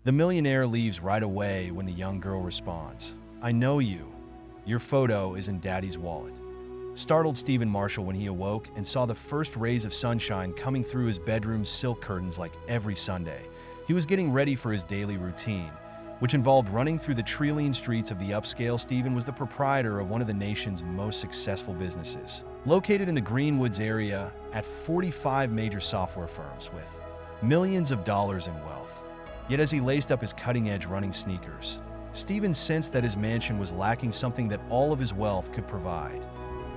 The millionaire leaves right away when the young girl responds, "I know you. Your photo is in Daddy's wallet." Startled Stephen Marshall when he awoke and saw the first rays of sunshine coming through his bedroom's silk curtains like every Sunday. He was getting ready for his daily routine, which involved running through the tree-lined streets of the upscale. Stephen was the proprietor of one of the nation's most successful businesses, located in the Greenwoods area at 45 major software firms with millions of dollars in wealth. Yet as he laced up his cutting-edge running sneakers, Stephen sensed that his mansion was lacking something that all of his wealth could provide.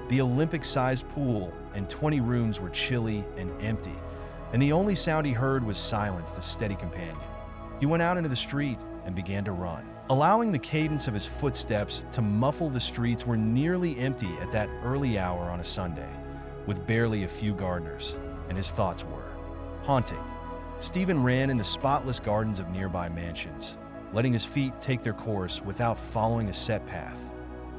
The Olympic-sized pool and 20 rooms were chilly and empty, and the only sound he heard was silence, the steady companion. He went out into the street and began to run, allowing the cadence of his footsteps to muffle the streets were nearly empty at that early hour on a Sunday, with barely a few gardeners, and his thoughts were haunting. Stephen ran in the spotless gardens of nearby mansions, letting his feet take their course without following a set path.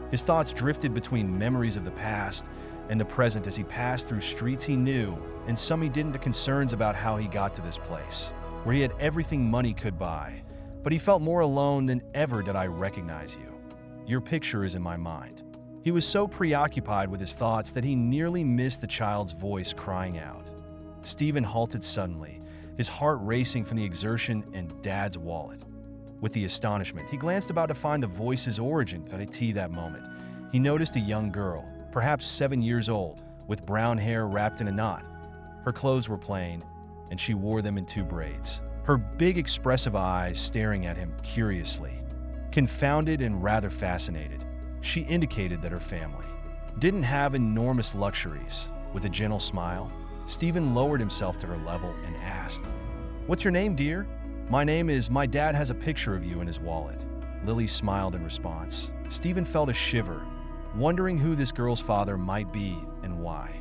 His thoughts drifted between memories of the past and the present as he passed through streets he knew and some he didn't, to concerns about how he got to this place, where he had everything money could buy. But he felt more alone than ever. "Did I recognize you? Your picture is in my mind." He was so preoccupied with his thoughts that he nearly missed the child's voice crying out. Stephen halted suddenly, his heart racing from the exertion and Dad's wallet. With the astonishment, he glanced about to find the voice's origin. At that moment, he noticed a young girl, perhaps 7 years old, with brown hair wrapped in a knot. Her clothes were plain, and she wore them in 2 braids, her big expressive eyes staring at him curiously. Confounded and rather fascinated, she indicated that her family didn't have enormous luxuries. With a gentle smile, Stephen lowered himself to her level and asked, "What's your name, dear?" My dad has a picture of you in his wallet." Lily smiled in response. Stephen felt a shiver, wondering who this girl's father might be and why.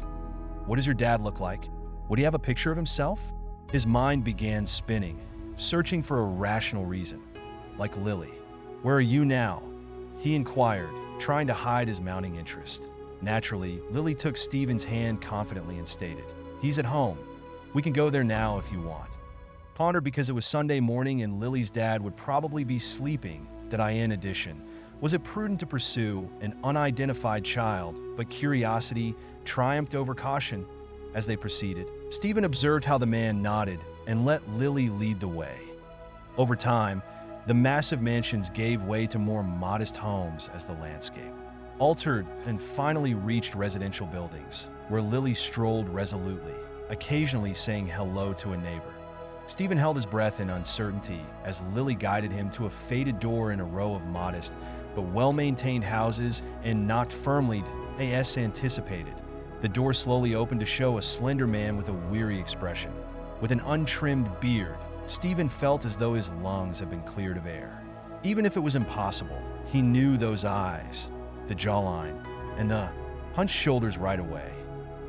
"What does your dad look like? Would he have a picture of himself?" His mind began spinning, searching for a rational reason. "Like Lily. Where are you now?" he inquired, trying to hide his mounting interest. Naturally, Lily took Stephen's hand confidently and stated, "He's at home. We can go there now if you want." Pondered because it was Sunday morning and Lily's dad would probably be sleeping. In addition, was it prudent to pursue an unidentified child? But curiosity triumphed over caution. As they proceeded, Stephen observed how the man nodded and let Lily lead the way. Over time, the massive mansions gave way to more modest homes as the landscape altered and finally reached residential buildings, where Lily strolled resolutely, occasionally saying hello to a neighbor. Stephen held his breath in uncertainty as Lily guided him to a faded door in a row of modest but well-maintained houses and knocked firmly as anticipated. The door slowly opened to show a slender man with a weary expression. With an untrimmed beard, Stephen felt as though his lungs had been cleared of air. Even if it was impossible, he knew those eyes, the jawline, and the hunched shoulders right away.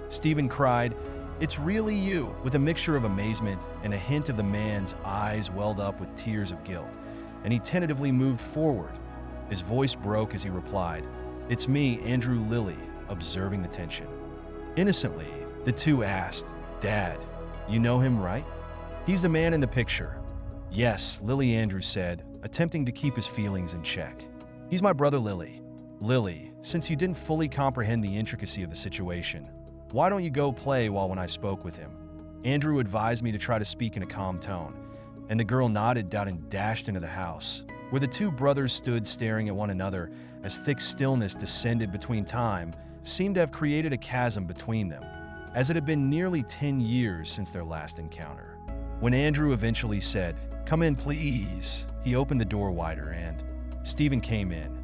Stephen cried, "It's really you!" With a mixture of amazement and a hint of the man's eyes welled up with tears of guilt, and he tentatively moved forward. His voice broke as he replied, "It's me, Andrew Lilly," observing the tension. Innocently, the two asked, "Dad, you know him, right?" "He's the man in the picture." "Yes," Lily Andrews said, attempting to keep his feelings in check. "He's my brother Lily." "Lily, since you didn't fully comprehend the intricacy of the situation, why don't you go play when I spoke with him?" Andrew advised me to try to speak in a calm tone, and the girl nodded and dashed into the house, where the two brothers stood staring at one another as thick stillness descended between time seemed to have created a chasm between them, as it had been nearly 10 years since their last encounter. When Andrew eventually said, "Come in, please," he opened the door wider and Stephen came in.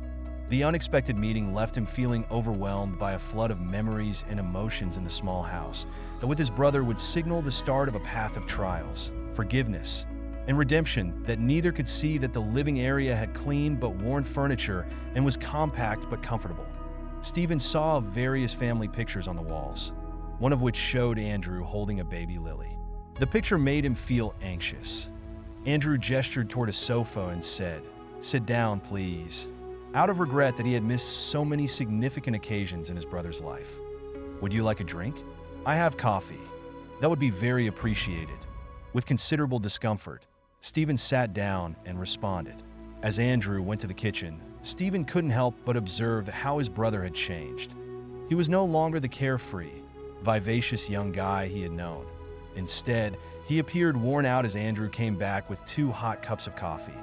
The unexpected meeting left him feeling overwhelmed by a flood of memories and emotions in the small house that with his brother would signal the start of a path of trials, forgiveness, and redemption that neither could see. That the living area had clean but worn furniture and was compact but comfortable. Stephen saw various family pictures on the walls, one of which showed Andrew holding a baby Lily. The picture made him feel anxious. Andrew gestured toward a sofa and said, "Sit down, please," out of regret that he had missed so many significant occasions in his brother's life. "Would you like a drink?" "I have coffee." "That would be very appreciated." With considerable discomfort, Stephen sat down and responded. As Andrew went to the kitchen, Stephen couldn't help but observe how his brother had changed. He was no longer the carefree, vivacious young guy he had known. Instead, he appeared worn out as Andrew came back with 2 hot cups of coffee,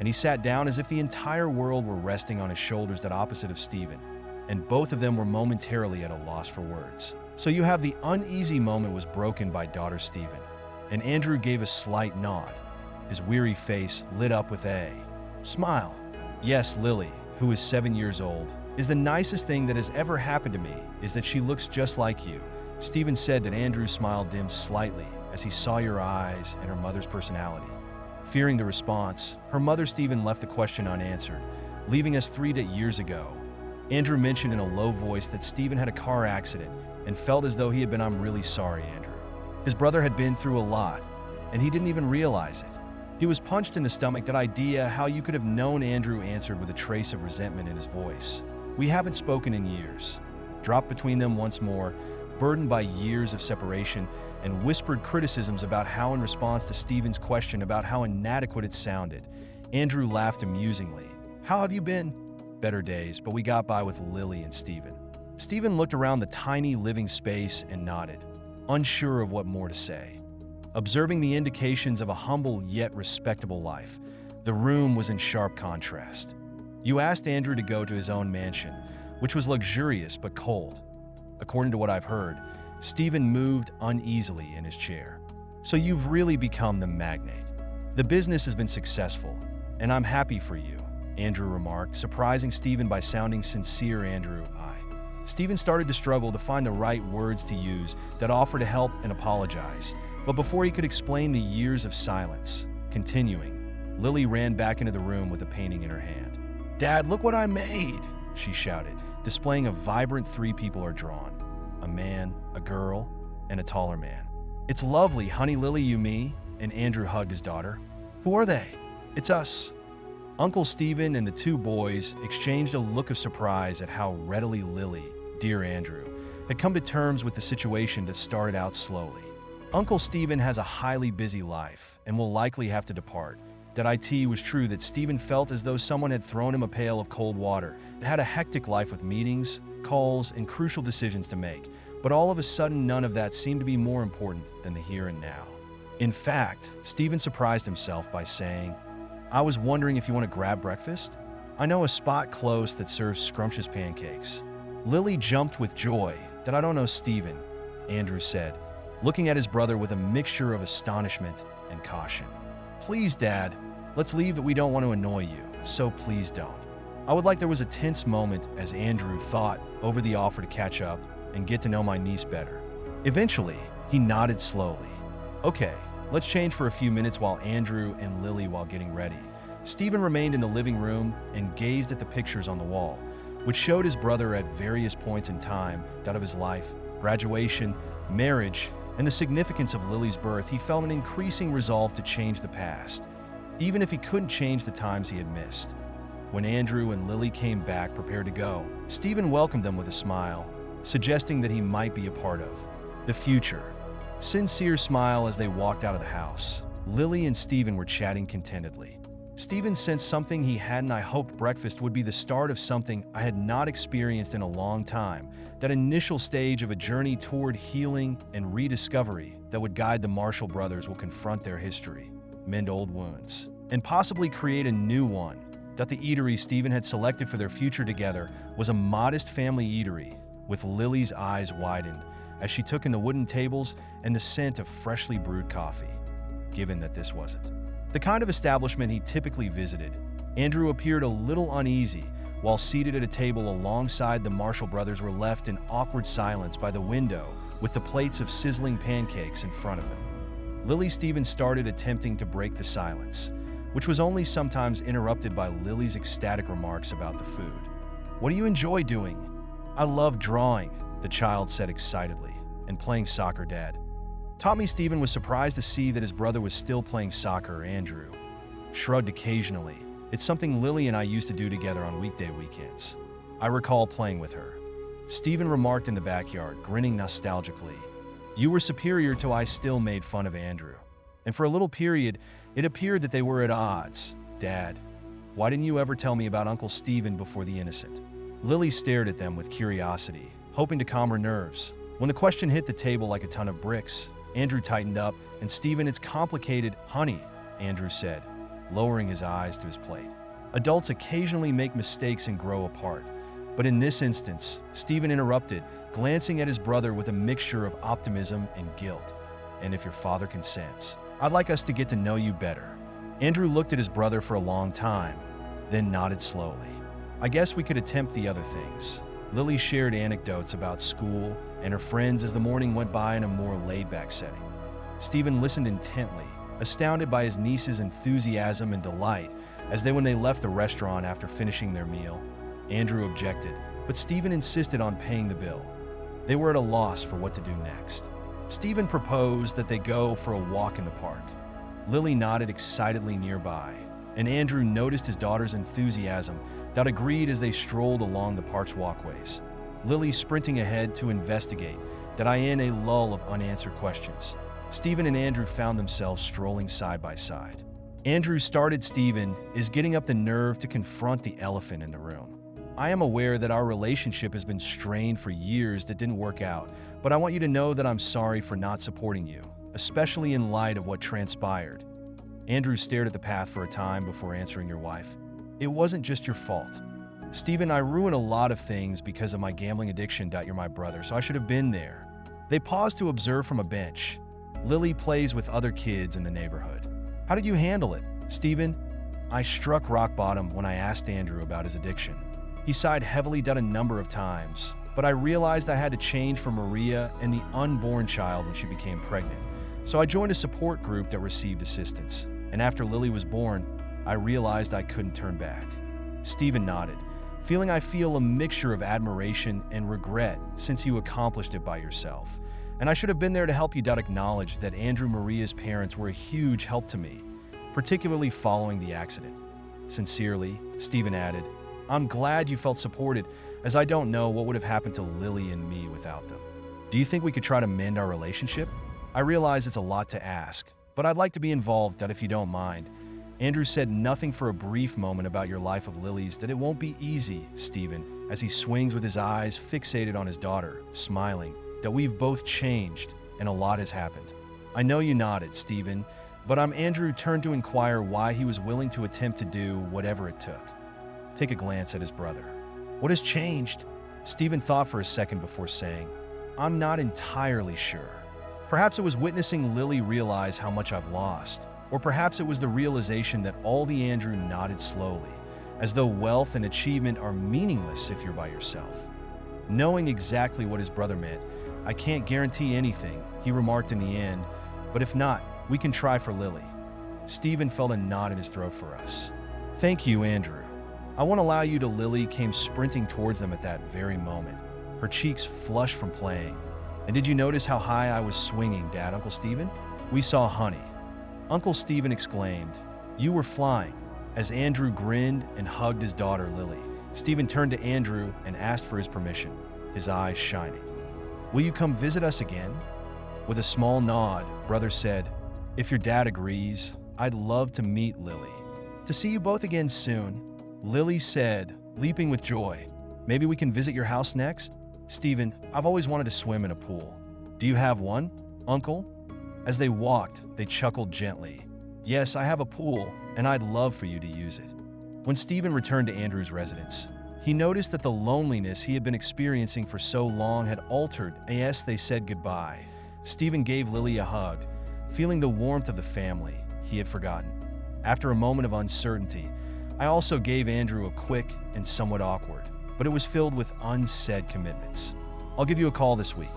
and he sat down as if the entire world were resting on his shoulders that opposite of Stephen, and both of them were momentarily at a loss for words. "So you have the uneasy moment was broken by daughter Stephen," and Andrew gave a slight nod. His weary face lit up with a smile. "Yes, Lily, who is 7 years old, is the nicest thing that has ever happened to me is that she looks just like you." Stephen said that Andrew's smile dimmed slightly as he saw your eyes and her mother's personality. Fearing the response, her mother Stephen left the question unanswered, leaving us 3 years ago. Andrew mentioned in a low voice that Stephen had a car accident and felt as though he had been, "I'm really sorry, Andrew." His brother had been through a lot, and he didn't even realize it. He was punched in the stomach. That idea, how you could have known, Andrew answered with a trace of resentment in his voice. "We haven't spoken in years." Dropped between them once more, burdened by years of separation, and whispered criticisms about how, in response to Stephen's question about how inadequate it sounded, Andrew laughed amusingly. "How have you been?" "Better days, but we got by with Lily and Stephen." Stephen looked around the tiny living space and nodded, unsure of what more to say. Observing the indications of a humble yet respectable life, the room was in sharp contrast. "You asked Andrew to go to his own mansion, which was luxurious but cold." According to what I've heard, Stephen moved uneasily in his chair. "So you've really become the magnate. The business has been successful, and I'm happy for you," Andrew remarked, surprising Stephen by sounding sincere. Stephen started to struggle to find the right words to use that offer to help and apologize, but before he could explain the years of silence, continuing, Lily ran back into the room with a painting in her hand. "Dad, look what I made!" she shouted, displaying a vibrant 3 people are drawn. A man, a girl, and a taller man. "It's lovely, honey." "Lily, you me?" And Andrew hugged his daughter. "Who are they?" "It's us." Uncle Stephen and the 2 boys exchanged a look of surprise at how readily Lily, dear Andrew, had come to terms with the situation that started out slowly. Uncle Stephen has a highly busy life and will likely have to depart. That it was true that Stephen felt as though someone had thrown him a pail of cold water. It had a hectic life with meetings, calls, and crucial decisions to make, but all of a sudden none of that seemed to be more important than the here and now. In fact, Stephen surprised himself by saying, "I was wondering if you want to grab breakfast? I know a spot close that serves scrumptious pancakes." Lily jumped with joy. "That I don't know, Stephen," Andrew said, looking at his brother with a mixture of astonishment and caution. "Please, Dad, let's leave. That we don't want to annoy you, so please don't." I would like. There was a tense moment as Andrew thought over the offer to catch up and get to know my niece better. Eventually, he nodded slowly. "Okay, let's change for a few minutes while Andrew and Lily while getting ready." Stephen remained in the living room and gazed at the pictures on the wall, which showed his brother at various points in time, that of his life, graduation, marriage, and the significance of Lily's birth. He felt an increasing resolve to change the past, even if he couldn't change the times he had missed. When Andrew and Lily came back prepared to go, Stephen welcomed them with a smile, suggesting that he might be a part of the future. Sincere smile as they walked out of the house. Lily and Stephen were chatting contentedly. Stephen sensed something he hadn't. "I hoped breakfast would be the start of something I had not experienced in a long time, that initial stage of a journey toward healing and rediscovery that would guide the Marshall brothers will confront their history, mend old wounds, and possibly create a new one." That the eatery Stephen had selected for their future together was a modest family eatery, with Lily's eyes widened as she took in the wooden tables and the scent of freshly brewed coffee. Given that this wasn't the kind of establishment he typically visited, Andrew appeared a little uneasy. While seated at a table alongside the Marshall brothers were left in awkward silence by the window with the plates of sizzling pancakes in front of them. Lily Stephen started attempting to break the silence, which was only sometimes interrupted by Lily's ecstatic remarks about the food. "What do you enjoy doing?" "I love drawing," the child said excitedly, "and playing soccer, Dad." Taught me. Stephen was surprised to see that his brother was still playing soccer. Andrew shrugged occasionally. "It's something Lily and I used to do together on weekends. I recall playing with her." Stephen remarked in the backyard, grinning nostalgically. "You were superior to I." Still made fun of Andrew. And for a little period, it appeared that they were at odds. Dad, why didn't you ever tell me about Uncle Stephen before the innocent? Lily stared at them with curiosity, hoping to calm her nerves. When the question hit the table like a ton of bricks, Andrew tightened up, and Stephen, it's complicated, honey, Andrew said, lowering his eyes to his plate. Adults occasionally make mistakes and grow apart. But in this instance, Stephen interrupted, glancing at his brother with a mixture of optimism and guilt. And if your father consents, I'd like us to get to know you better. Andrew looked at his brother for a long time, then nodded slowly. I guess we could attempt the other things. Lily shared anecdotes about school and her friends as the morning went by in a more laid-back setting. Stephen listened intently, astounded by his niece's enthusiasm and delight when they left the restaurant after finishing their meal. Andrew objected, but Stephen insisted on paying the bill. They were at a loss for what to do next. Stephen proposed that they go for a walk in the park. Lily nodded excitedly nearby, and Andrew noticed his daughter's enthusiasm that agreed as they strolled along the park's walkways. Lily sprinting ahead to investigate, in a lull of unanswered questions. Stephen and Andrew found themselves strolling side by side. Andrew started. Stephen is getting up the nerve to confront the elephant in the room. I am aware that our relationship has been strained for years that didn't work out, but I want you to know that I'm sorry for not supporting you, especially in light of what transpired. Andrew stared at the path for a time before answering. Your wife. It wasn't just your fault. Stephen, I ruined a lot of things because of my gambling addiction. You're my brother, so I should have been there. They paused to observe from a bench. Lily plays with other kids in the neighborhood. How did you handle it, Stephen? I struck rock bottom when I asked Andrew about his addiction. He sighed heavily a number of times, but I realized I had to change for Maria and the unborn child when she became pregnant. So I joined a support group that received assistance. And after Lily was born, I realized I couldn't turn back. Stephen nodded, feeling I feel a mixture of admiration and regret since you accomplished it by yourself. And I should have been there to help you. Acknowledge that Andrew Maria's parents were a huge help to me, particularly following the accident. Sincerely, Stephen added, I'm glad you felt supported, as I don't know what would have happened to Lily and me without them. Do you think we could try to mend our relationship? I realize it's a lot to ask, but I'd like to be involved, if you don't mind. Andrew said nothing for a brief moment about your life of Lily's. That it won't be easy, Stephen, as he swings with his eyes fixated on his daughter, smiling, that we've both changed and a lot has happened. I know you nodded, Stephen, but Andrew turned to inquire why he was willing to attempt to do whatever it took. Take a glance at his brother. What has changed? Stephen thought for a second before saying, I'm not entirely sure. Perhaps it was witnessing Lily realize how much I've lost, or perhaps it was the realization that all. The Andrew nodded slowly, as though wealth and achievement are meaningless if you're by yourself. Knowing exactly what his brother meant, I can't guarantee anything, he remarked in the end, but if not, we can try for Lily. Stephen felt a knot in his throat for us. Thank you, Andrew. I won't allow you to. Lily came sprinting towards them at that very moment, her cheeks flushed from playing. And did you notice how high I was swinging, Dad, Uncle Stephen? We saw honey. Uncle Stephen exclaimed, You were flying, as Andrew grinned and hugged his daughter, Lily. Stephen turned to Andrew and asked for his permission, his eyes shining. Will you come visit us again? With a small nod, brother said, If your dad agrees, I'd love to meet Lily. To see you both again soon, Lily said, leaping with joy. Maybe we can visit your house next? Stephen, I've always wanted to swim in a pool. Do you have one, Uncle? As they walked, they chuckled gently. Yes, I have a pool, and I'd love for you to use it. When Stephen returned to Andrew's residence, he noticed that the loneliness he had been experiencing for so long had altered. As they said goodbye, Stephen gave Lily a hug, feeling the warmth of the family he had forgotten. After a moment of uncertainty, I also gave Andrew a quick and somewhat awkward, but it was filled with unsaid commitments. I'll give you a call this week.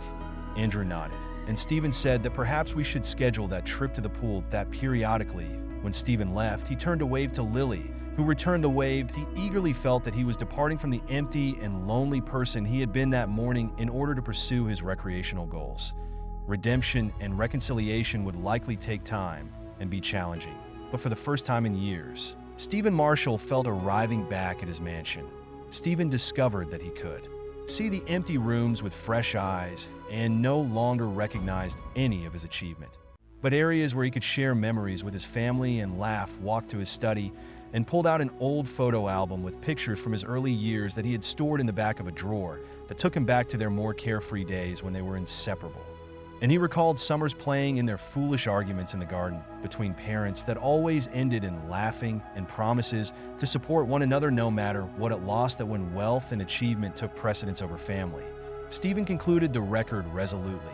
Andrew nodded, and Stephen said that perhaps we should schedule that trip to the pool that periodically. When Stephen left, he turned to wave to Lily, who returned the wave. He eagerly felt that he was departing from the empty and lonely person he had been that morning in order to pursue his recreational goals. Redemption and reconciliation would likely take time and be challenging, but for the first time in years, Stephen Marshall felt arriving back at his mansion. Stephen discovered that he could see the empty rooms with fresh eyes and no longer recognized any of his achievement. but areas where he could share memories with his family and laugh, walked to his study, and pulled out an old photo album with pictures from his early years that he had stored in the back of a drawer that took him back to their more carefree days when they were inseparable. And he recalled summers playing in their foolish arguments in the garden between parents that always ended in laughing and promises to support one another no matter what it lost, that when wealth and achievement took precedence over family. Stephen concluded the record resolutely,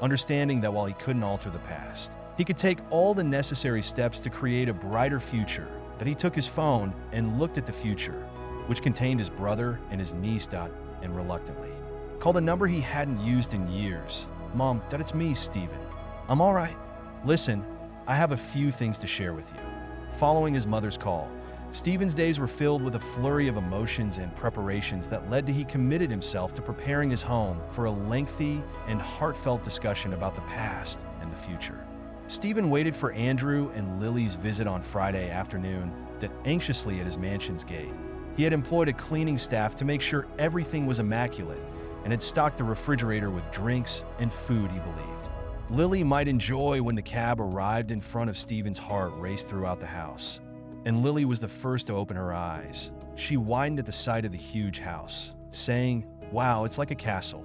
understanding that while he couldn't alter the past, he could take all the necessary steps to create a brighter future. That he took his phone and looked at the future, which contained his brother and his niece, and reluctantly called a number he hadn't used in years. "Mom, Dad, it's me, Stephen. I'm all right. Listen, I have a few things to share with you." Following his mother's call, Stephen's days were filled with a flurry of emotions and preparations that led to he committed himself to preparing his home for a lengthy and heartfelt discussion about the past and the future. Stephen waited for Andrew and Lily's visit on Friday afternoon, that anxiously at his mansion's gate. He had employed a cleaning staff to make sure everything was immaculate and had stocked the refrigerator with drinks and food he believed Lily might enjoy. When the cab arrived in front of Stephen's, heart raced throughout the house, and Lily was the first to open her eyes. She widened at the sight of the huge house, saying, "Wow, it's like a castle."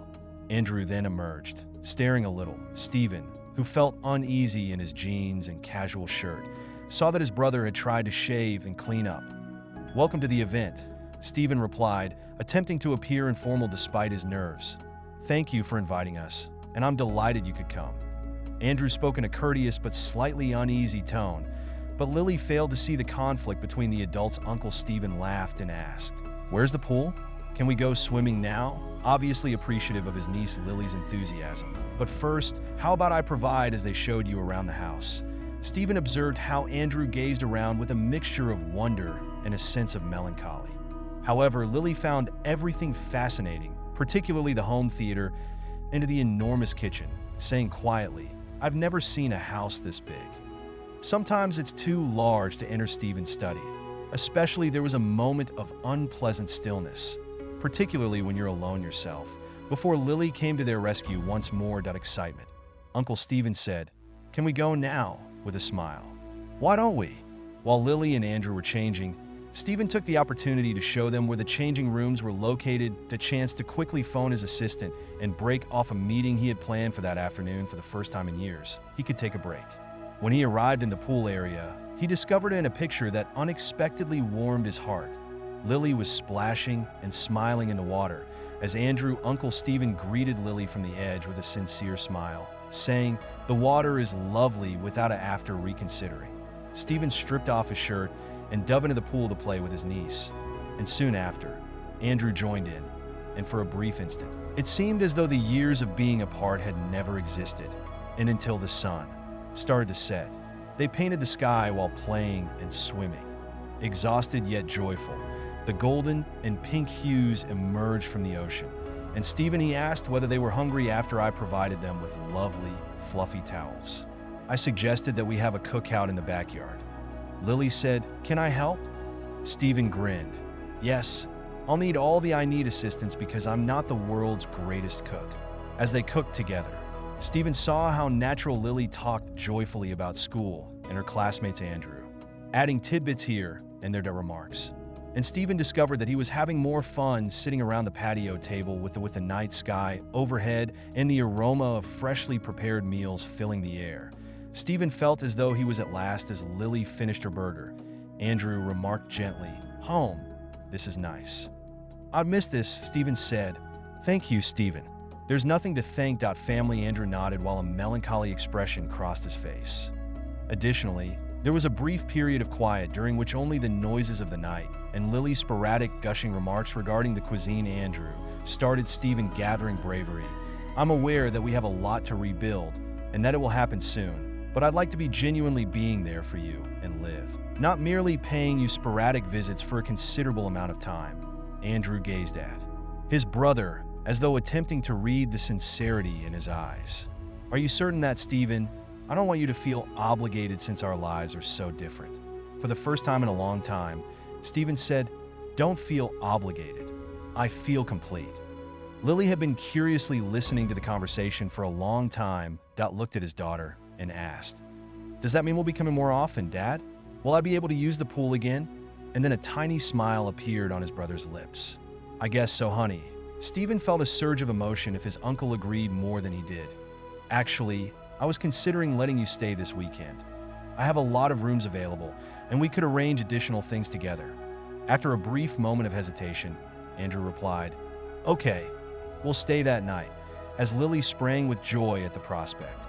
Andrew then emerged, staring a little. Stephen, who felt uneasy in his jeans and casual shirt, saw that his brother had tried to shave and clean up. "Welcome to the event," Stephen replied, attempting to appear informal despite his nerves. "Thank you for inviting us, and I'm delighted you could come." Andrew spoke in a courteous but slightly uneasy tone, but Lily failed to see the conflict between the adults. Uncle Stephen laughed and asked, "Where's the pool? Can we go swimming now?" Obviously appreciative of his niece Lily's enthusiasm. "But first, how about I provide?" As they showed you around the house, Stephen observed how Andrew gazed around with a mixture of wonder and a sense of melancholy. However, Lily found everything fascinating, particularly the home theater and the enormous kitchen, saying quietly, "I've never seen a house this big." Sometimes it's too large to enter Stephen's study. Especially, there was a moment of unpleasant stillness, particularly when you're alone yourself, before Lily came to their rescue once more. Excitement. Uncle Stephen said, "Can we go now?" with a smile. "Why don't we?" While Lily and Andrew were changing, Stephen took the opportunity to show them where the changing rooms were located, the chance to quickly phone his assistant and break off a meeting he had planned for that afternoon. For the first time in years, he could take a break. When he arrived in the pool area, he discovered in a picture that unexpectedly warmed his heart. Lily was splashing and smiling in the water as Uncle Stephen greeted Lily from the edge with a sincere smile, saying, "The water is lovely," without an after reconsidering. Stephen stripped off his shirt and dove into the pool to play with his niece. And soon after, Andrew joined in, and for a brief instant, it seemed as though the years of being apart had never existed. And until the sun started to set, they painted the sky while playing and swimming. Exhausted yet joyful, the golden and pink hues emerged from the ocean. And Stephen, he asked whether they were hungry after I provided them with lovely, fluffy towels. I suggested that we have a cookout in the backyard. Lily said, "Can I help?" Stephen grinned. "Yes, I'll need all the I need assistance because I'm not the world's greatest cook." As they cooked together, Stephen saw how natural Lily talked joyfully about school and her classmates Andrew, adding tidbits here and there to remarks. And Stephen discovered that he was having more fun sitting around the patio table with the night sky overhead and the aroma of freshly prepared meals filling the air. Stephen felt as though he was at last as Lily finished her burger. Andrew remarked gently, "Home. This is nice." "I missed this," Stephen said. "Thank you, Stephen." "There's nothing to thank." Family. Andrew nodded while a melancholy expression crossed his face. Additionally, there was a brief period of quiet during which only the noises of the night and Lily's sporadic gushing remarks regarding the cuisine. Andrew started Stephen gathering bravery. "I'm aware that we have a lot to rebuild and that it will happen soon. But I'd like to be genuinely being there for you and live, not merely paying you sporadic visits for a considerable amount of time." Andrew gazed at his brother as though attempting to read the sincerity in his eyes. "Are you certain that, Stephen? I don't want you to feel obligated since our lives are so different." For the first time in a long time, Stephen said, "Don't feel obligated. I feel complete." Lily had been curiously listening to the conversation for a long time. Looked at his daughter and asked, Does that mean we'll be coming more often, Dad? Will I be able to use the pool again? And then a tiny smile appeared on his brother's lips. I guess so, honey. Stephen felt a surge of emotion if his uncle agreed more than he did. Actually, I was considering letting you stay this weekend. I have a lot of rooms available, and we could arrange additional things together. After a brief moment of hesitation, Andrew replied, Okay, we'll stay that night, as Lily sprang with joy at the prospect.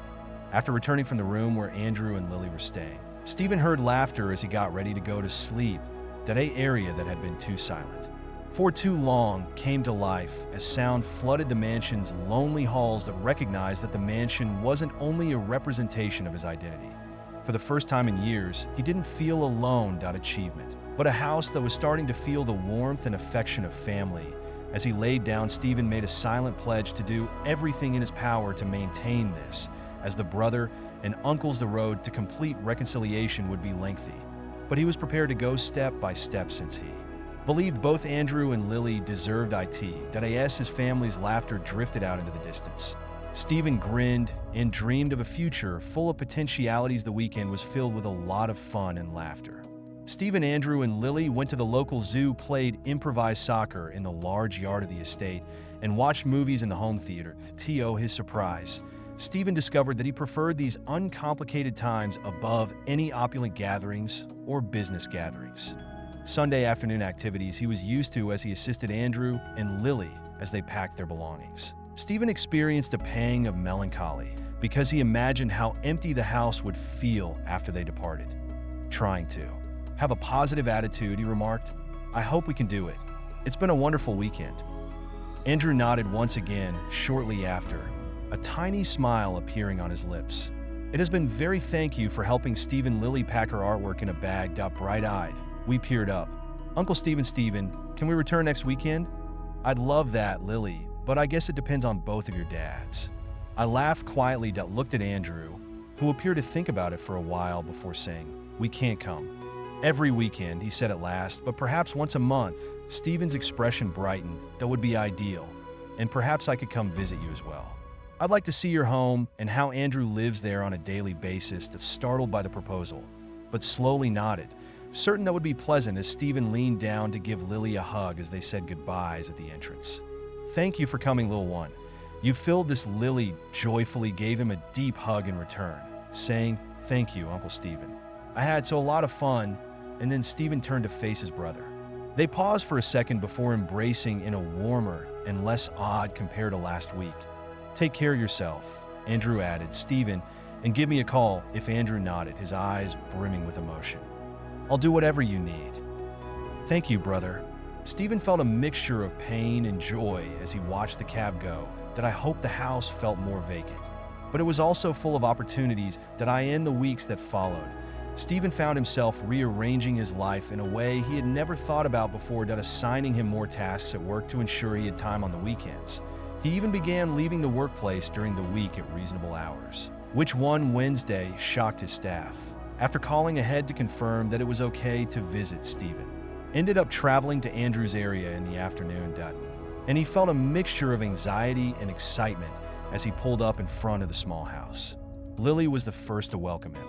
After returning from the room where Andrew and Lily were staying, Stephen heard laughter as he got ready to go to sleep, that area that had been too silent. For too long came to life as sound flooded the mansion's lonely halls that recognized that the mansion wasn't only a representation of his identity. For the first time in years, he didn't feel alone. Achievement, but a house that was starting to feel the warmth and affection of family. As he laid down, Stephen made a silent pledge to do everything in his power to maintain this. As the brother and uncles, the road to complete reconciliation would be lengthy, but he was prepared to go step by step since he believed both Andrew and Lily deserved it. As his family's laughter drifted out into the distance, Stephen grinned and dreamed of a future full of potentialities. The weekend was filled with a lot of fun and laughter. Stephen, Andrew, and Lily went to the local zoo, played improvised soccer in the large yard of the estate, and watched movies in the home theater. To his surprise, Stephen discovered that he preferred these uncomplicated times above any opulent gatherings or business gatherings. Sunday afternoon activities he was used to as he assisted Andrew and Lily as they packed their belongings. Stephen experienced a pang of melancholy because he imagined how empty the house would feel after they departed. Trying to have a positive attitude, he remarked, I hope we can do it. It's been a wonderful weekend. Andrew nodded once again shortly after, a tiny smile appearing on his lips. It has been very thank you for helping Stephen. Lily pack her artwork in a bag. Bright-eyed, we peered up. Uncle Stephen, can we return next weekend? I'd love that, Lily, but I guess it depends on both of your dads. I laughed quietly. Looked at Andrew, who appeared to think about it for a while before saying, we can't come every weekend, he said at last, but perhaps once a month. Stephen's expression brightened. That would be ideal, and perhaps I could come visit you as well. I'd like to see your home and how Andrew lives there on a daily basis. Startled by the proposal, but slowly nodded, certain that would be pleasant, as Stephen leaned down to give Lily a hug as they said goodbyes at the entrance. Thank you for coming, little one. You filled this. Lily joyfully gave him a deep hug in return, saying, Thank you, Uncle Stephen. I had a lot of fun. And then Stephen turned to face his brother. They paused for a second before embracing in a warmer and less odd compared to last week. Take care of yourself, Andrew added, Stephen, and give me a call. If Andrew nodded, his eyes brimming with emotion. I'll do whatever you need. Thank you, brother. Stephen felt a mixture of pain and joy as he watched the cab go. I hope the house felt more vacant, but it was also full of opportunities. In the weeks that followed, Stephen found himself rearranging his life in a way he had never thought about before, assigning him more tasks at work to ensure he had time on the weekends. He even began leaving the workplace during the week at reasonable hours, which one Wednesday shocked his staff. After calling ahead to confirm that it was okay to visit, Stephen ended up traveling to Andrew's area in the afternoon, and he felt a mixture of anxiety and excitement as he pulled up in front of the small house. Lily was the first to welcome him.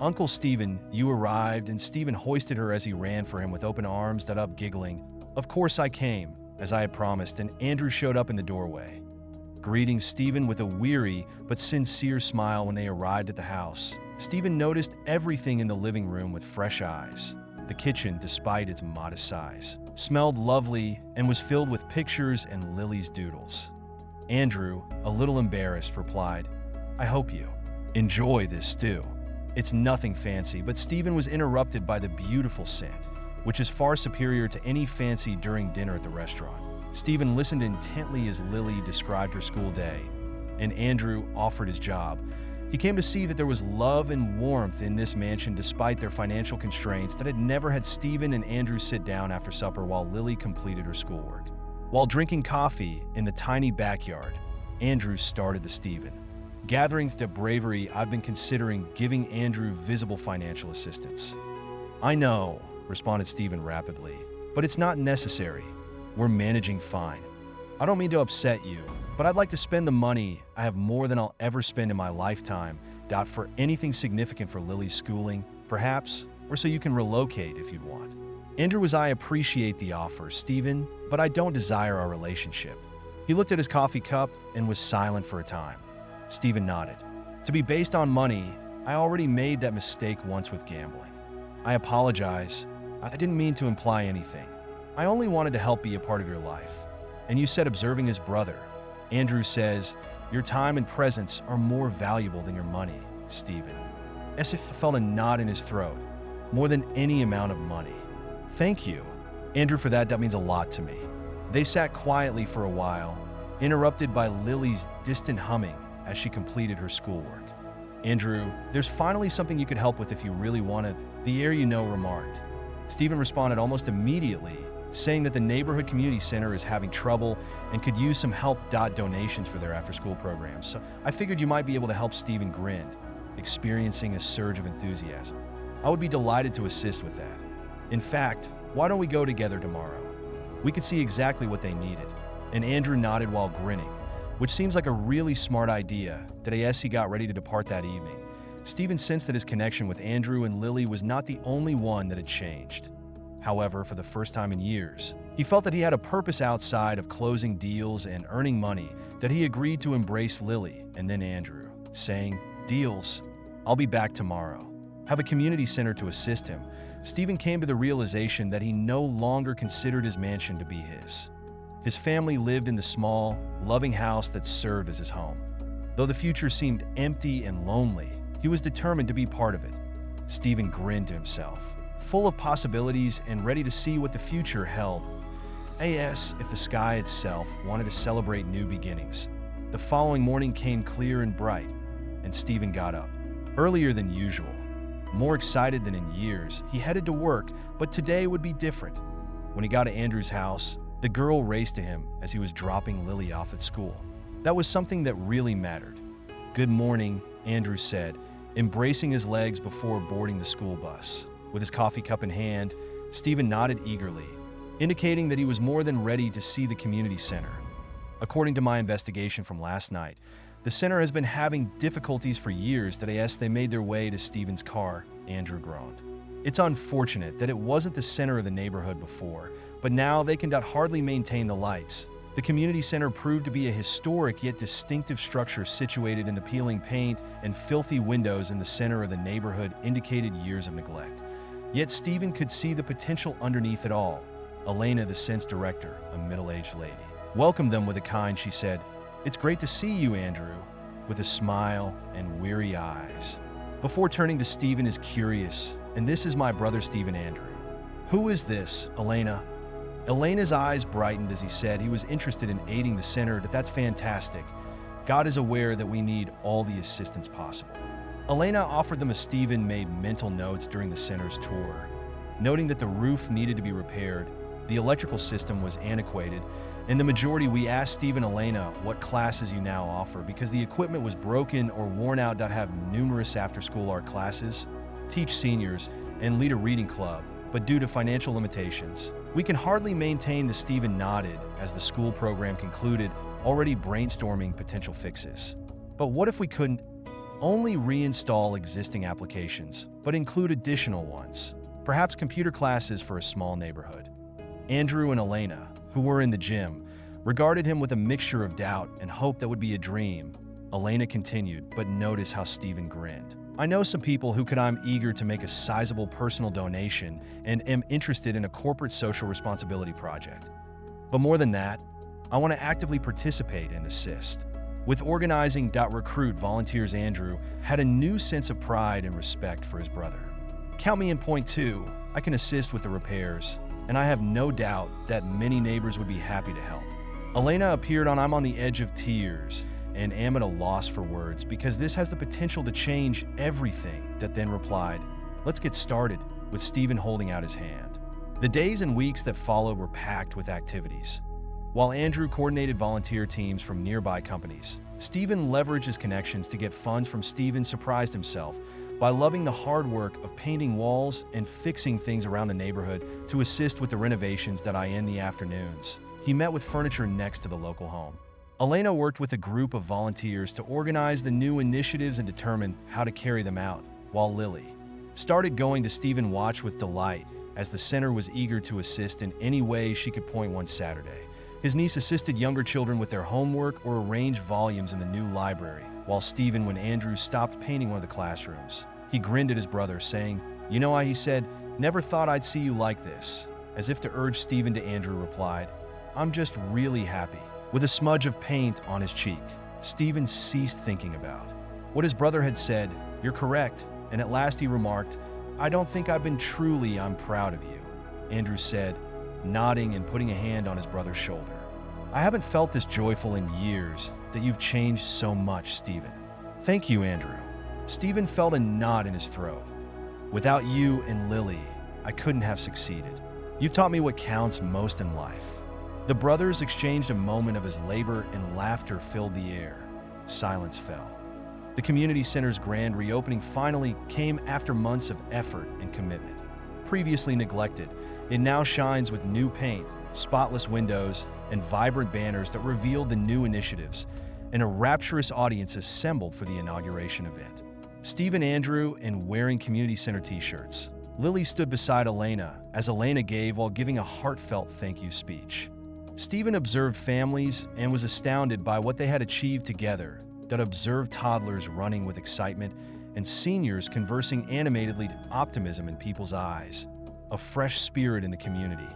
Uncle Stephen, you arrived, and Stephen hoisted her as he ran for him with open arms. Giggling. Of course I came, as I had promised, and Andrew showed up in the doorway, greeting Stephen with a weary but sincere smile. When they arrived at the house, Stephen noticed everything in the living room with fresh eyes. The kitchen, despite its modest size, smelled lovely and was filled with pictures and Lily's doodles. Andrew, a little embarrassed, replied, I hope you enjoy this stew. It's nothing fancy, but Stephen was interrupted by the beautiful scent, which is far superior to any fancy during dinner at the restaurant. Stephen listened intently as Lily described her school day, and Andrew offered his job. He came to see that there was love and warmth in this mansion despite their financial constraints. Had never had Stephen and Andrew sit down after supper while Lily completed her schoolwork. While drinking coffee in the tiny backyard, Andrew started to Stephen. Gathering the bravery, I've been considering giving Andrew visible financial assistance. I know, responded Stephen rapidly, but it's not necessary. We're managing fine. I don't mean to upset you, but I'd like to spend the money. I have more than I'll ever spend in my lifetime For anything significant for Lily's schooling, perhaps, or so you can relocate if you'd want. Andrew was, I appreciate the offer, Stephen, but I don't desire our relationship. He looked at his coffee cup and was silent for a time. Stephen nodded. To be based on money, I already made that mistake once with gambling. I apologize. I didn't mean to imply anything. I only wanted to help be a part of your life. And you said observing his brother. Andrew says, your time and presence are more valuable than your money, Stephen. As if he felt a knot in his throat, more than any amount of money. Thank you, Andrew, for that. That means a lot to me. They sat quietly for a while, interrupted by Lily's distant humming as she completed her schoolwork. Andrew, there's finally something you could help with if you really wanted, the heir remarked. Stephen responded almost immediately, saying that the neighborhood community center is having trouble and could use some help. Donations for their after-school programs. So I figured you might be able to help. Stephen grinned, experiencing a surge of enthusiasm. I would be delighted to assist with that. In fact, why don't we go together tomorrow? We could see exactly what they needed. And Andrew nodded while grinning, which seems like a really smart idea. As he got ready to depart that evening, Stephen sensed that his connection with Andrew and Lily was not the only one that had changed. However, for the first time in years, he felt that he had a purpose outside of closing deals and earning money, that he agreed to embrace Lily and then Andrew, saying, deals, I'll be back tomorrow. Have a community center to assist him. Stephen came to the realization that he no longer considered his mansion to be his. His family lived in the small, loving house that served as his home. Though the future seemed empty and lonely, he was determined to be part of it. Stephen grinned to himself, full of possibilities and ready to see what the future held. If the sky itself wanted to celebrate new beginnings. The following morning came clear and bright, and Stephen got up earlier than usual. More excited than in years, he headed to work, but today would be different. When he got to Andrew's house, the girl raced to him as he was dropping Lily off at school. That was something that really mattered. Good morning, Andrew said, embracing his legs before boarding the school bus. With his coffee cup in hand, Stephen nodded eagerly, indicating that he was more than ready to see the community center. According to my investigation from last night, the center has been having difficulties for years. They made their way to Stephen's car, Andrew groaned. It's unfortunate that it wasn't the center of the neighborhood before, but now they can hardly maintain the lights. The community center proved to be a historic yet distinctive structure situated in the peeling paint and filthy windows in the center of the neighborhood indicated years of neglect. Yet Stephen could see the potential underneath it all. Elena, the sense director, a middle-aged lady, welcomed them with a kind, she said, "It's great to see you, Andrew," with a smile and weary eyes. Before turning to Stephen is curious, "And this is my brother Stephen, Andrew." "Who is this, Elena?" Elena's eyes brightened as he said he was interested in aiding the center. "That's fantastic. God is aware that we need all the assistance possible." Elena offered them. Stephen made mental notes during the center's tour, noting that the roof needed to be repaired, the electrical system was antiquated, and the majority. We asked Stephen, Elena, what classes you now offer because the equipment was broken or worn out. Have numerous after-school art classes, teach seniors, and lead a reading club, but due to financial limitations, we can hardly maintain. The Stephen nodded as the school program concluded, already brainstorming potential fixes. But what if we couldn't only reinstall existing applications, but include additional ones? Perhaps computer classes for a small neighborhood. Andrew and Elena, who were in the gym, regarded him with a mixture of doubt and hope. That would be a dream. Elena continued, but notice how Stephen grinned. "I know some people who could. I'm eager to make a sizable personal donation and am interested in a corporate social responsibility project. But more than that, I want to actively participate and assist with organizing. Recruit volunteers." Andrew had a new sense of pride and respect for his brother. "Count me in. Point 2. I can assist with the repairs, and I have no doubt that many neighbors would be happy to help." Elena appeared on. "I'm on the edge of tears and am at a loss for words because this has the potential to change everything." That then replied, "Let's get started," with Stephen holding out his hand. The days and weeks that followed were packed with activities. While Andrew coordinated volunteer teams from nearby companies, Stephen leveraged his connections to get funds from. Stephen surprised himself by loving the hard work of painting walls and fixing things around the neighborhood to assist with the renovations. In the afternoons, he met with furniture next to the local home. Elena worked with a group of volunteers to organize the new initiatives and determine how to carry them out, while Lily started going to Stephen Watch with delight, as the center was eager to assist in any way she could point one Saturday. His niece assisted younger children with their homework or arranged volumes in the new library, while Stephen, when Andrew stopped painting one of the classrooms, he grinned at his brother, saying, "You know," he said, "never thought I'd see you like this." As if to urge Stephen to, Andrew replied, "I'm just really happy," with a smudge of paint on his cheek. Stephen ceased thinking about what his brother had said. "You're correct," and at last he remarked, "I don't think I've been truly I'm proud of you," Andrew said, nodding and putting a hand on his brother's shoulder. "I haven't felt this joyful in years, that you've changed so much, Stephen." "Thank you, Andrew." Stephen felt a knot in his throat. "Without you and Lily, I couldn't have succeeded. You've taught me what counts most in life." The brothers exchanged a moment of his labor, and laughter filled the air. Silence fell. The community center's grand reopening finally came after months of effort and commitment. Previously neglected, it now shines with new paint, spotless windows, and vibrant banners that revealed the new initiatives, and a rapturous audience assembled for the inauguration event. Stephen, Andrew, and wearing community center t-shirts. Lily stood beside Elena as Elena gave while giving a heartfelt thank you speech. Stephen observed families and was astounded by what they had achieved together, that observed toddlers running with excitement and seniors conversing animatedly, optimism in people's eyes, a fresh spirit in the community.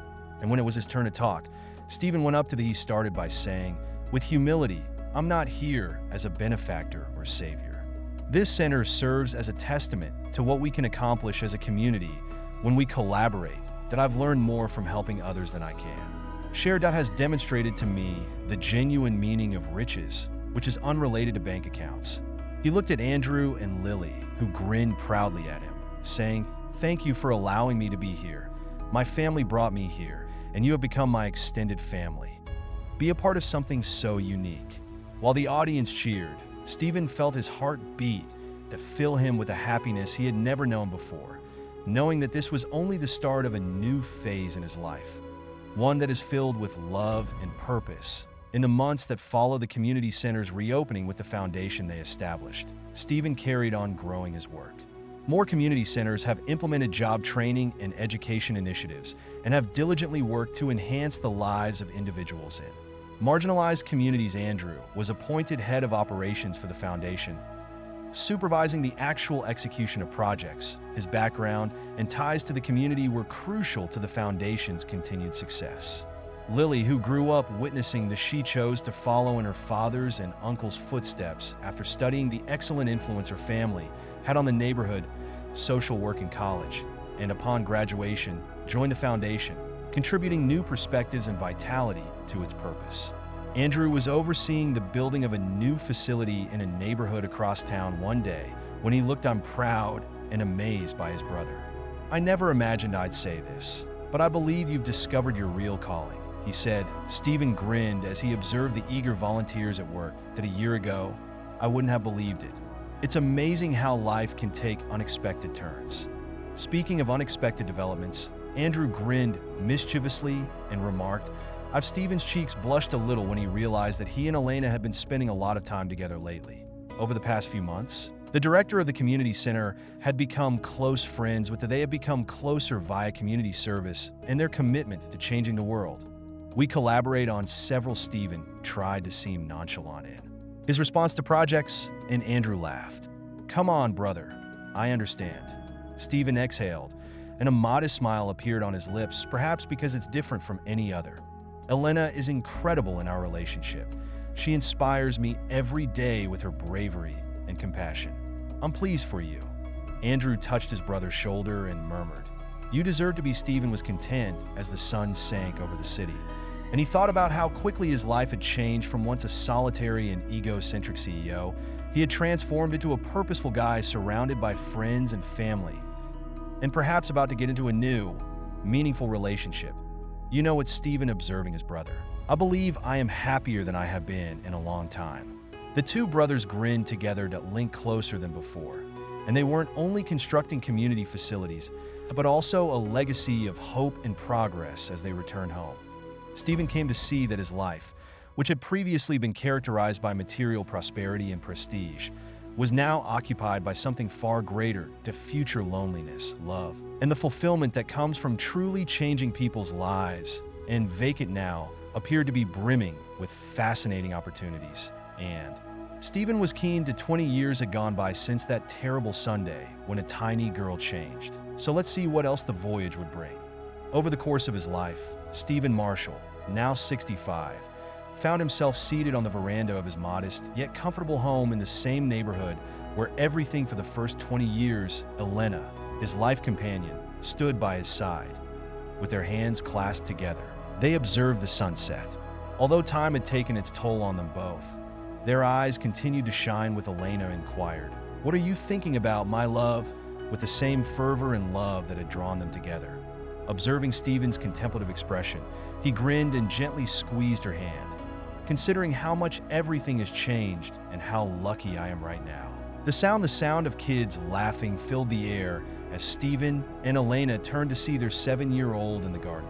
And when it was his turn to talk, Stephen went up to he started by saying, "With humility, I'm not here as a benefactor or savior. This center serves as a testament to what we can accomplish as a community when we collaborate, that I've learned more from helping others than I can. Shared has demonstrated to me the genuine meaning of riches, which is unrelated to bank accounts." He looked at Andrew and Lily, who grinned proudly at him, saying, "Thank you for allowing me to be here. My family brought me here, and you have become my extended family. Be a part of something so unique." While the audience cheered, Stephen felt his heart beat to fill him with a happiness he had never known before, knowing that this was only the start of a new phase in his life, one that is filled with love and purpose. In the months that followed the community center's reopening with the foundation they established, Stephen carried on growing his work. More community centers have implemented job training and education initiatives and have diligently worked to enhance the lives of individuals in marginalized communities. Andrew was appointed head of operations for the foundation, supervising the actual execution of projects. His background and ties to the community were crucial to the foundation's continued success. Lily, who grew up witnessing the she chose to follow in her father's and uncle's footsteps after studying the excellent influence her family had on the neighborhood, social work in college, and upon graduation, joined the foundation, contributing new perspectives and vitality to its purpose. Andrew was overseeing the building of a new facility in a neighborhood across town one day when he looked on proud and amazed by his brother. "I never imagined I'd say this, but I believe you've discovered your real calling," he said. Stephen grinned as he observed the eager volunteers at work, that a year ago, I wouldn't have believed it. It's amazing how life can take unexpected turns. Speaking of unexpected developments, Andrew grinned mischievously and remarked, Stephen's cheeks blushed a little when he realized that he and Elena had been spending a lot of time together lately. Over the past few months, the director of the community center had become close friends with they had become closer via community service and their commitment to changing the world. "We collaborate on several," Stephen tried to seem nonchalant in his response to projects, and Andrew laughed. "Come on, brother, I understand." Stephen exhaled, and a modest smile appeared on his lips, perhaps because it's different from any other. "Elena is incredible in our relationship. She inspires me every day with her bravery and compassion. I'm pleased for you." Andrew touched his brother's shoulder and murmured, "You deserve to be." Stephen was content as the sun sank over the city, and he thought about how quickly his life had changed. From once a solitary and egocentric CEO, he had transformed into a purposeful guy surrounded by friends and family, and perhaps about to get into a new, meaningful relationship. "You know," it's Stephen observing his brother, "I believe I am happier than I have been in a long time." The two brothers grinned together to link closer than before, and they weren't only constructing community facilities, but also a legacy of hope and progress as they returned home. Stephen came to see that his life which had previously been characterized by material prosperity and prestige, was now occupied by something far greater: the future loneliness, love, and the fulfillment that comes from truly changing people's lives. And vacant now appeared to be brimming with fascinating opportunities. And Stephen was keen to 20 years had gone by since that terrible Sunday when a tiny girl changed. So let's see what else the voyage would bring. Over the course of his life, Stephen Marshall, now 65, found himself seated on the veranda of his modest yet comfortable home in the same neighborhood where everything for the first 20 years, Elena, his life companion, stood by his side. With their hands clasped together, they observed the sunset. Although time had taken its toll on them both, their eyes continued to shine. With Elena inquired, "What are you thinking about, my love?" with the same fervor and love that had drawn them together. Observing Stephen's contemplative expression, he grinned and gently squeezed her hand. "Considering how much everything has changed and how lucky I am right now." The sound of kids laughing filled the air as Stephen and Elena turned to see their 7-year-old in the garden.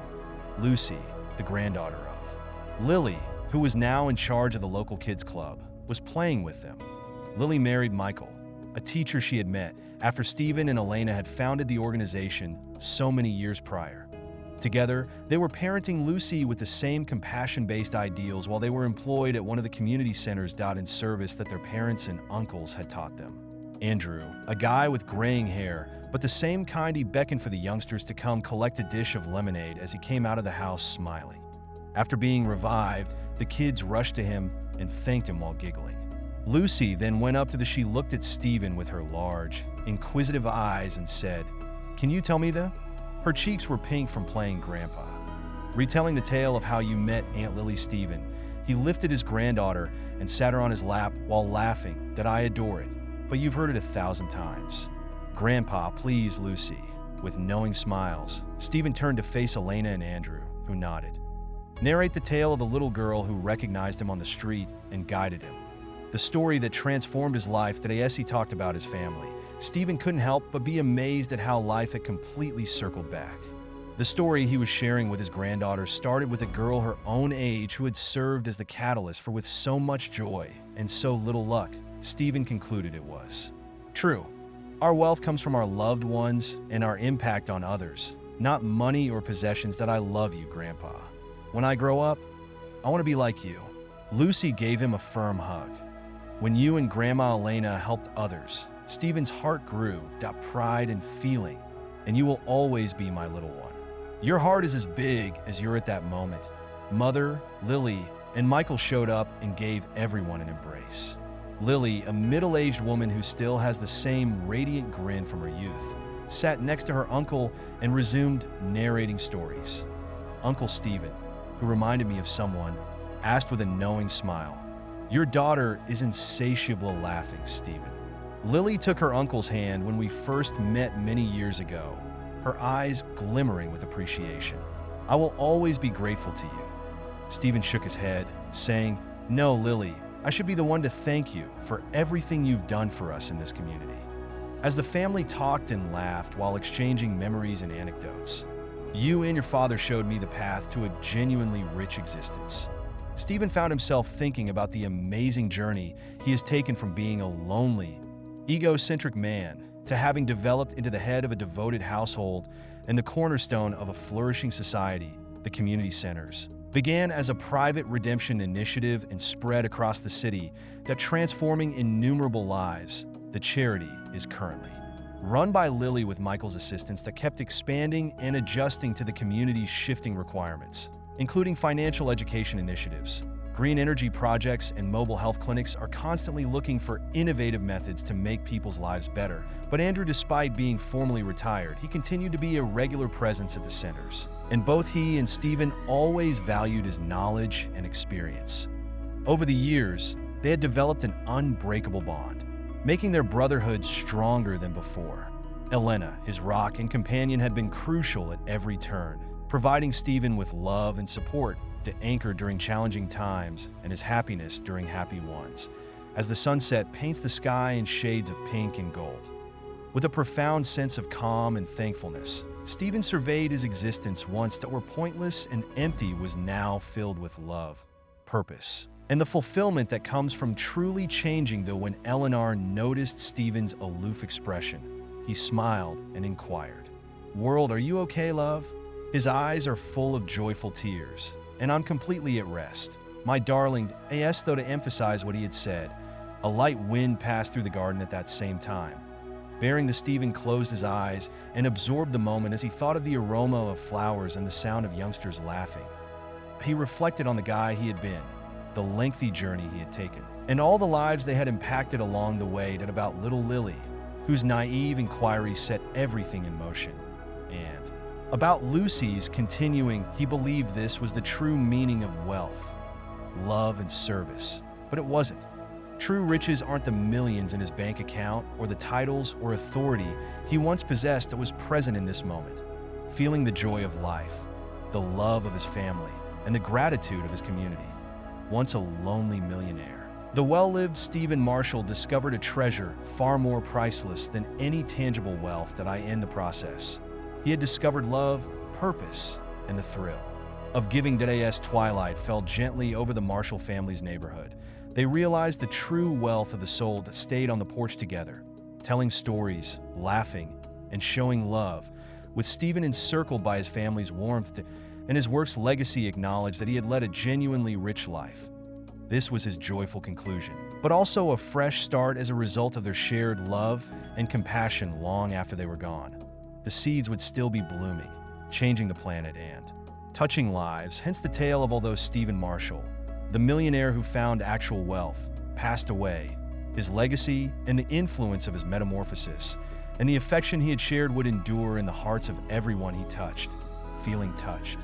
Lucy, the granddaughter of Lily, who was now in charge of the local kids club, was playing with them. Lily married Michael, a teacher she had met after Stephen and Elena had founded the organization so many years prior. Together, they were parenting Lucy with the same compassion-based ideals while they were employed at one of the community centers in service that their parents and uncles had taught them. Andrew, a guy with graying hair, but the same kind, he beckoned for the youngsters to come collect a dish of lemonade as he came out of the house smiling. After being revived, the kids rushed to him and thanked him while giggling. Lucy then went up to she looked at Stephen with her large, inquisitive eyes and said, "Can you tell me that?" Her cheeks were pink from playing Grandpa. Retelling the tale of how you met Aunt Lily, Stephen, he lifted his granddaughter and sat her on his lap while laughing that I adore it, but you've heard it 1,000 times. Grandpa, please, Lucy. With knowing smiles, Stephen turned to face Elena and Andrew, who nodded. Narrate the tale of the little girl who recognized him on the street and guided him. The story that transformed his life. Today, as he talked about his family, Stephen couldn't help but be amazed at how life had completely circled back. The story he was sharing with his granddaughter started with a girl her own age who had served as the catalyst for with so much joy and so little luck. Stephen concluded it was true. Our wealth comes from our loved ones and our impact on others, not money or possessions. That I love you, Grandpa. When I grow up, I want to be like you. Lucy gave him a firm hug. When you and Grandma Elena helped others, Stephen's heart grew, that pride and feeling, and you will always be my little one. Your heart is as big as you're at that moment. Mother, Lily, and Michael showed up and gave everyone an embrace. Lily, a middle-aged woman who still has the same radiant grin from her youth, sat next to her uncle and resumed narrating stories. Uncle Stephen, who reminded me of someone, asked with a knowing smile, "Your daughter is insatiable," laughing, Stephen. Lily took her uncle's hand when we first met many years ago, her eyes glimmering with appreciation. "I will always be grateful to you." Stephen shook his head, saying, "No, Lily, I should be the one to thank you for everything you've done for us in this community." As the family talked and laughed while exchanging memories and anecdotes, "You and your father showed me the path to a genuinely rich existence." Stephen found himself thinking about the amazing journey he has taken from being a lonely, egocentric man to having developed into the head of a devoted household and the cornerstone of a flourishing society. The community centers began as a private redemption initiative and spread across the city that transforming innumerable lives. The charity is currently run by Lily with Michael's assistance that kept expanding and adjusting to the community's shifting requirements, including financial education initiatives. Green energy projects and mobile health clinics are constantly looking for innovative methods to make people's lives better. But Andrew, despite being formally retired, he continued to be a regular presence at the centers. And both he and Stephen always valued his knowledge and experience. Over the years, they had developed an unbreakable bond, making their brotherhood stronger than before. Elena, his rock and companion, had been crucial at every turn, providing Stephen with love and support to anchor during challenging times and his happiness during happy ones, as the sunset paints the sky in shades of pink and gold. With a profound sense of calm and thankfulness, Stephen surveyed his existence once that were pointless and empty was now filled with love, purpose, and the fulfillment that comes from truly changing. Though when Eleanor noticed Stephen's aloof expression, he smiled and inquired, "World, are you okay, love?" His eyes are full of joyful tears, and I'm completely at rest. My darling, though, to emphasize what he had said, a light wind passed through the garden at that same time. Bearing the Stephen closed his eyes and absorbed the moment as he thought of the aroma of flowers and the sound of youngsters laughing. He reflected on the guy he had been, the lengthy journey he had taken, and all the lives they had impacted along the way, and about little Lily, whose naive inquiry set everything in motion. And about Lucy's continuing, he believed this was the true meaning of wealth, love, and service. But it wasn't. True riches aren't the millions in his bank account or the titles or authority he once possessed that was present in this moment, feeling the joy of life, the love of his family, and the gratitude of his community. Once a lonely millionaire, the well-lived Stephen Marshall discovered a treasure far more priceless than any tangible wealth that in the process. He had discovered love, purpose, and the thrill of giving. As twilight fell gently over the Marshall family's neighborhood, they realized the true wealth of the soul that stayed on the porch together, telling stories, laughing, and showing love, with Stephen encircled by his family's warmth and his work's legacy acknowledged that he had led a genuinely rich life. This was his joyful conclusion, but also a fresh start as a result of their shared love and compassion long after they were gone. The seeds would still be blooming, changing the planet and touching lives, hence the tale of although Stephen Marshall, the millionaire who found actual wealth, passed away, his legacy and the influence of his metamorphosis and the affection he had shared would endure in the hearts of everyone he touched, feeling touched.